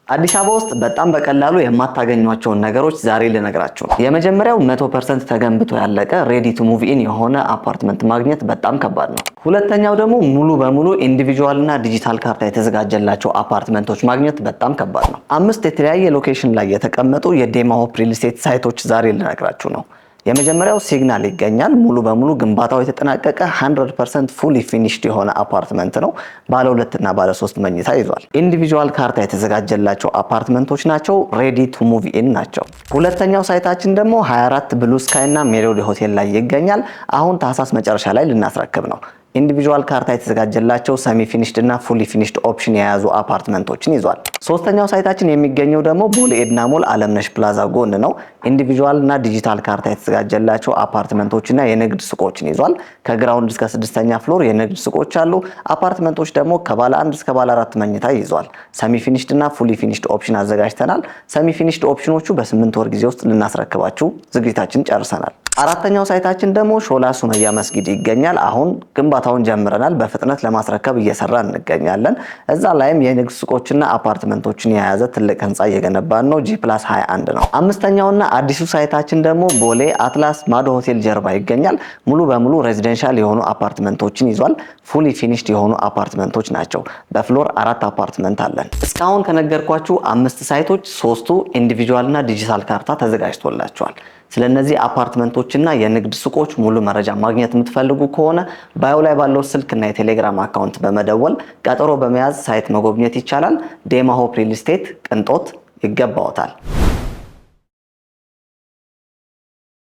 አዲስ አበባ ውስጥ በጣም በቀላሉ የማታገኟቸውን ነገሮች ዛሬ ልነግራችሁ ነው። የመጀመሪያው 100% ተገንብቶ ያለቀ ሬዲ ቱ ሙቭ ኢን የሆነ አፓርትመንት ማግኘት በጣም ከባድ ነው። ሁለተኛው ደግሞ ሙሉ በሙሉ ኢንዲቪጁዋል እና ዲጂታል ካርታ የተዘጋጀላቸው አፓርትመንቶች ማግኘት በጣም ከባድ ነው። 5 የተለያየ ሎኬሽን ላይ የተቀመጡ የዴማ ሆፕ ሪል ስቴት ሳይቶች ዛሬ ልነግራችሁ ነው። የመጀመሪያው ሲግናል ይገኛል። ሙሉ በሙሉ ግንባታው የተጠናቀቀ 100% ፉሊ ፊኒሽድ የሆነ አፓርትመንት ነው። ባለ 2 እና ባለ 3 መኝታ ይዟል። ኢንዲቪጁዋል ካርታ የተዘጋጀላቸው አፓርትመንቶች ናቸው። ሬዲ ቱ ሙቭ ኢን ናቸው። ሁለተኛው ሳይታችን ደግሞ 24 ብሉ ስካይ እና ሜሎዲ ሆቴል ላይ ይገኛል። አሁን ታህሳስ መጨረሻ ላይ ልናስረክብ ነው። ኢንዲቪጁዋል ካርታ የተዘጋጀላቸው ሰሚ ፊኒሽድ እና ፉሊ ፊኒሽድ ኦፕሽን የያዙ አፓርትመንቶችን ይዟል። ሶስተኛው ሳይታችን የሚገኘው ደግሞ ቦሌ ኤድና ሞል አለምነሽ ፕላዛ ጎን ነው። ኢንዲቪጁዋል እና ዲጂታል ካርታ የተዘጋጀላቸው አፓርትመንቶችና የንግድ ሱቆችን ይዟል። ከግራውንድ እስከ 6ኛ ፍሎር የንግድ ሱቆች አሉ። አፓርትመንቶች ደግሞ ከባለ 1 እስከ ባለ 4 መኝታ ይዟል። ሰሚ ፊኒሽድ እና ፉሊ ፊኒሽድ ኦፕሽን አዘጋጅተናል። ሰሚ ፊኒሽድ ኦፕሽኖቹ በ8 ወር ጊዜ ውስጥ ልናስረክባችሁ ዝግጅታችን ጨርሰናል። አራተኛው ሳይታችን ደግሞ ሾላ ሱመያ መስጊድ ይገኛል። አሁን ግንባታውን ጀምረናል። በፍጥነት ለማስረከብ እየሰራን እንገኛለን። እዛ ላይም የንግድ ሱቆችና አፓርትመንቶችን የያዘ ትልቅ ህንጻ እየገነባን ነው። G+21 ነው። አምስተኛውና አዲሱ ሳይታችን ደግሞ ቦሌ አትላስ ማዶ ሆቴል ጀርባ ይገኛል። ሙሉ በሙሉ ሬዚደንሻል የሆኑ አፓርትመንቶችን ይዟል። ፉሊ ፊኒሽድ የሆኑ አፓርትመንቶች ናቸው። በፍሎር 4 አፓርትመንት አለን። እስካሁን ከነገርኳችሁ 5 ሳይቶች 3ቱ ኢንዲቪጁዋል እና ዲጂታል ካርታ ተዘጋጅቶላቸዋል። ስለነዚህ አፓርትመንቶችና የንግድ ሱቆች ሙሉ መረጃ ማግኘት የምትፈልጉ ከሆነ ባዮ ላይ ባለው ስልክና የቴሌግራም አካውንት በመደወል ቀጠሮ በመያዝ ሳይት መጎብኘት ይቻላል። ዴማ ሆፕ ሪል ስቴት ቅንጦት ይገባዎታል።